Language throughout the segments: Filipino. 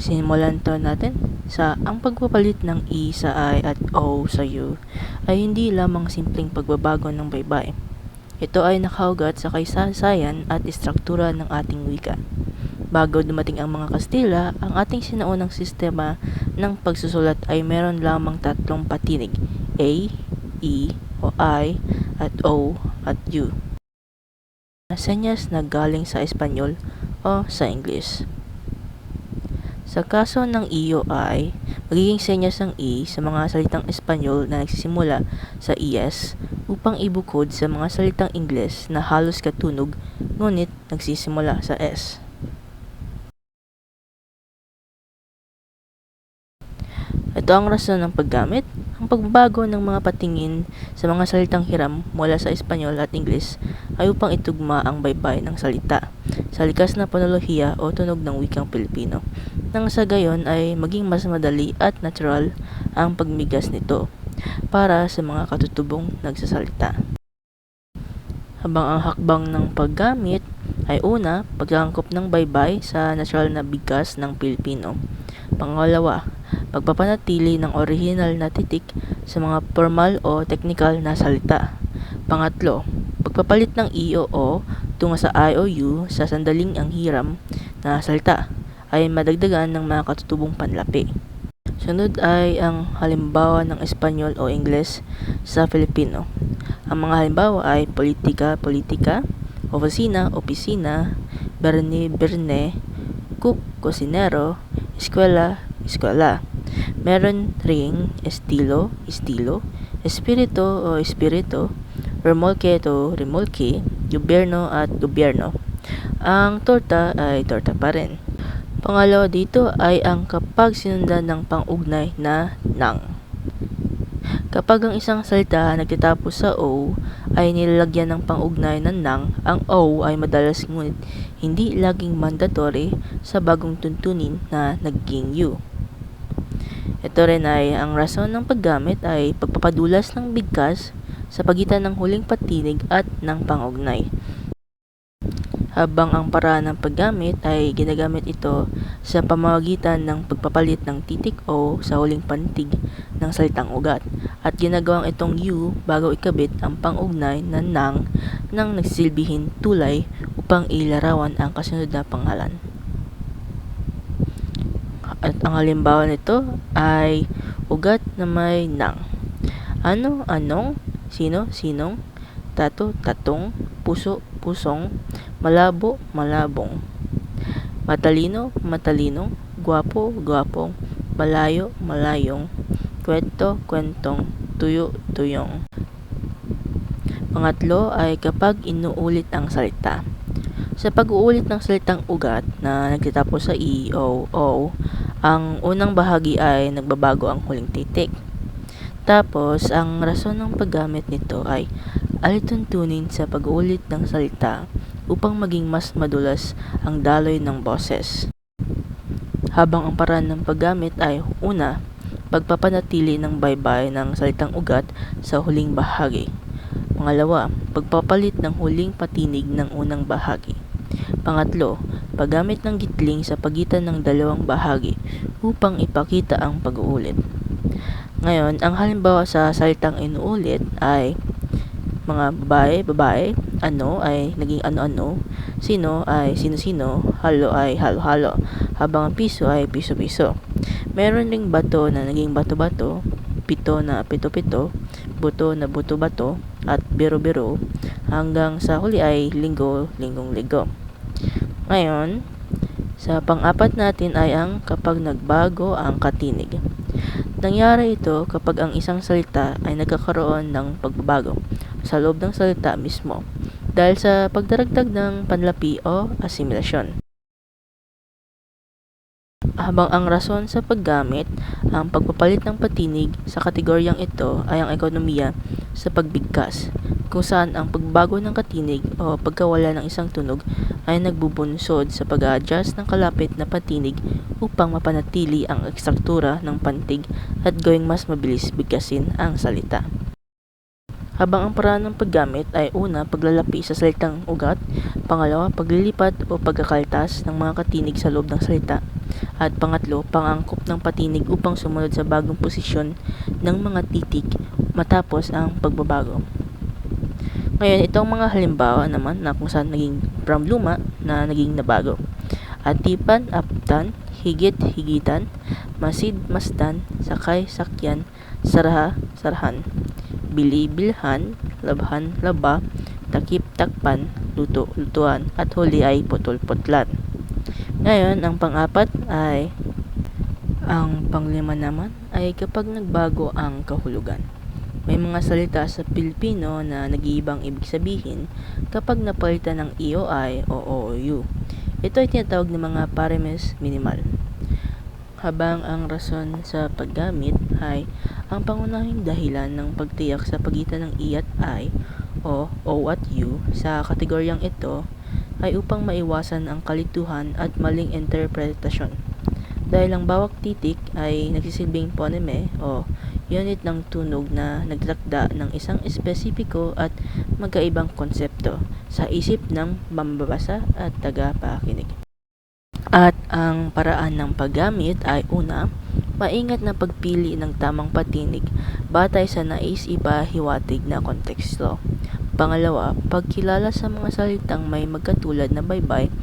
Simulan to natin sa ang pagpapalit ng E sa I at O sa U ay hindi lamang simpleng pagbabago ng baybay. Ito ay nakaugat sa kasaysayan at istruktura ng ating wika. Bago dumating ang mga Kastila, ang ating sinaunang sistema ng pagsusulat ay meron lamang tatlong patinig, A, E o I at O at U. Senyas na galing sa Espanyol o sa Ingles. Sa kaso ng E o I, magiging senyas ang E sa mga salitang Espanyol na nagsisimula sa ES upang ibukod sa mga salitang Ingles na halos katunog ngunit nagsisimula sa S. Ito ang rason ng paggamit. Ang pagbabago ng mga patingin sa mga salitang hiram mula sa Espanyol at Ingles ay upang itugma ang baybay ng salita sa likas na ponolohiya o tunog ng wikang Pilipino, nang sa gayon ay maging mas madali at natural ang pagmigas nito para sa mga katutubong nagsasalita. Habang ang hakbang ng paggamit ay una, pagkakangkop ng baybay sa natural na bigkas ng Pilipino. Pangalawa, pagpapanatili ng orihinal na titik sa mga formal o technical na salita. Pangatlo, pagpapalit ng E o O tungo sa I o U sa sandaling ang hiram na salita ay madagdagan ng mga katutubong panlapi. Sunod ay ang halimbawa ng Espanyol o Ingles sa Filipino. Ang mga halimbawa ay politika, politika, opisina, opisina, berne, berne, cook, kusinero, eskwela, eskwela. Meron ring estilo, estilo, espiritu o espiritu, remolke o remolke, gobyerno at gobyerno. Ang torta ay torta pa rin. Pangalawa dito ay ang kapag sinundan ng pang-ugnay na nang. Kapag ang isang salita nagtatapos sa O ay nilalagyan ng pang-ugnay na nang, ang O ay madalas ngunit hindi laging mandatory sa bagong tuntunin na naging U. Ito rin ay ang rason ng paggamit ay pagpapadulas ng bigkas sa pagitan ng huling patinig at ng pang-ugnay. Habang ang paraan ng paggamit ay ginagamit ito sa pamamagitan ng pagpapalit ng titik O sa huling pantig ng salitang ugat at ginagawang itong U bago ikabit ang pang-ugnay na nang nagsisilbihing tulay upang ilarawan ang kasunod na pangalan. At ang halimbawa nito ay ugat na may nang. Ano, anong, sino, sinong, tato, tatong, puso, pusong, malabo, malabong, matalino, matalinong, gwapo, gwapong, malayo, malayong, kwento, kwentong, tuyo, tuyong. Pangatlo ay kapag inuulit ang salita. Sa pag-uulit ng salitang ugat na nagtatapos sa E o O, ang unang bahagi ay nagbabago ang huling titik. Tapos, ang rason ng paggamit nito ay alituntunin sa pag-uulit ng salita upang maging mas madulas ang daloy ng boses. Habang ang paraan ng paggamit ay una, pagpapanatili ng baybay ng salitang ugat sa huling bahagi. Pangalawa, pagpapalit ng huling patinig ng unang bahagi. Pangatlo, paggamit ng gitling sa pagitan ng dalawang bahagi upang ipakita ang pag-uulit. Ngayon, ang halimbawa sa salitang inuulit ay mga babae, babae, ano ay naging ano-ano, sino ay sino-sino, halo ay halo-halo, habang ang piso ay piso-piso. Meron ring bato na naging bato-bato, pito na pito-pito, buto na buto-bato, at biro-biro, hanggang sa huli ay linggo, linggong-linggo. Ngayon, sa pang-apat natin ay ang kapag nagbago ang katinig. Nangyari ito kapag ang isang salita ay nagkakaroon ng pagbabago sa loob ng salita mismo dahil sa pagdaragdag ng panlapi o asimilasyon. Habang ang rason sa paggamit, ang pagpapalit ng patinig sa kategoryang ito ay ang ekonomiya sa pagbigkas, kung saan ang pagbago ng katinig o pagkawala ng isang tunog ay nagbubunsod sa pag-a-adjust ng kalapit na patinig upang mapanatili ang ekstruktura ng pantig at gawing mas mabilis bigkasin ang salita. Habang ang paraan ng paggamit ay una, paglalapi sa salitang ugat, pangalawa, paglilipat o pagkakaltas ng mga katinig sa loob ng salita, At pangatlo, pangangkop ng patinig upang sumunod sa bagong posisyon ng mga titik matapos ang pagbabago. Ngayon, itong mga halimbawa naman na kung saan naging from luma na naging nabago. Atipan, aptan, higit, higitan, masid, masdan, sakay, sakyan, saraha, sarahan, bili, bilhan, labhan, laba, takip, takpan, luto, lutuan, at huli ay putol, putlan. Ngayon, ang pang-apat ay ang panglima naman ay kapag nagbago ang kahulugan. May mga salita sa Pilipino na nag-iibang ibig sabihin kapag napalitan ng i o i o o o u. Ito ay tinatawag ng mga paremes minimal. Habang ang rason sa paggamit ay ang pangunahing dahilan ng pagtiyak sa pagitan ng i at i o at u sa kategoryang ito ay upang maiwasan ang kalituhan at maling interpretasyon. Dahil ang bawat titik ay nagsisilbing phoneme o unit ng tunog na nagtakda ng isang espesipiko at magkaibang konsepto sa isip ng mambabasa at tagapakinig. At ang paraan ng paggamit ay una, maingat na pagpili ng tamang patinig batay sa nais ipahiwatig na konteksto. Pangalawa, pagkilala sa mga salitang may magkatulad na baybay,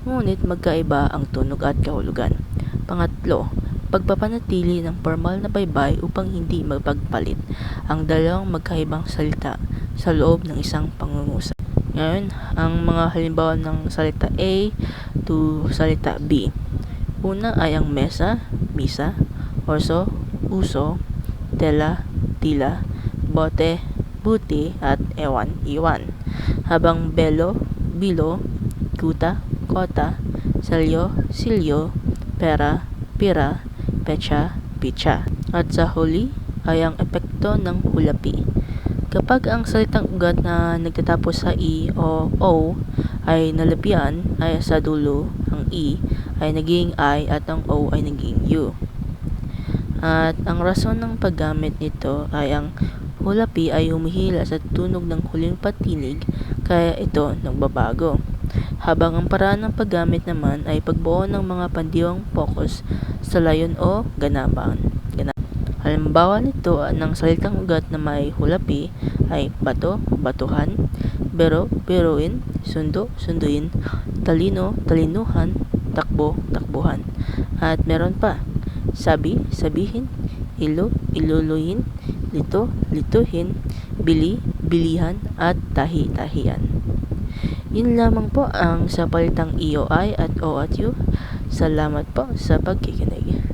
ngunit magkaiba ang tunog at kahulugan. Pangatlo, pagpapanatili ng formal na baybay upang hindi magpagpalit ang dalawang magkaibang salita sa loob ng isang pangungusap. Ngayon, ang mga halimbawa ng salita A to salita B. Una ay ang mesa, misa, orso, uso, tela, tila, bote, buti, at ewan, iwan. Habang belo, bilo, kuta, kota, selyo, silyo, pera, pira, pecha, picha. At sa huli ay ang epekto ng hulapi. Kapag ang salitang ugat na nagtatapos sa i o o ay nalapian ay sa dulo, ang i ay naging I at ang o ay naging u. At ang rason ng paggamit nito ay ang hulapi ay humihila sa tunog ng huling patinig kaya ito nagbabago. Habang ang paraan ng paggamit naman ay pagbuo ng mga pandiwang focus sa layon o ganapan. Halimbawa nito ng salitang ugat na may hulapi ay bato, batuhan, bero, beruin, sundo, sunduin, talino, talinuhan, takbo, takbuhan. At meron pa, sabi, sabihin, ilo, iluluhin, lito, lituhin, bili, bilihan, at tahi, tahian. Yun lamang po ang sa palitang i o i at o at u. Salamat po sa pagkikinig.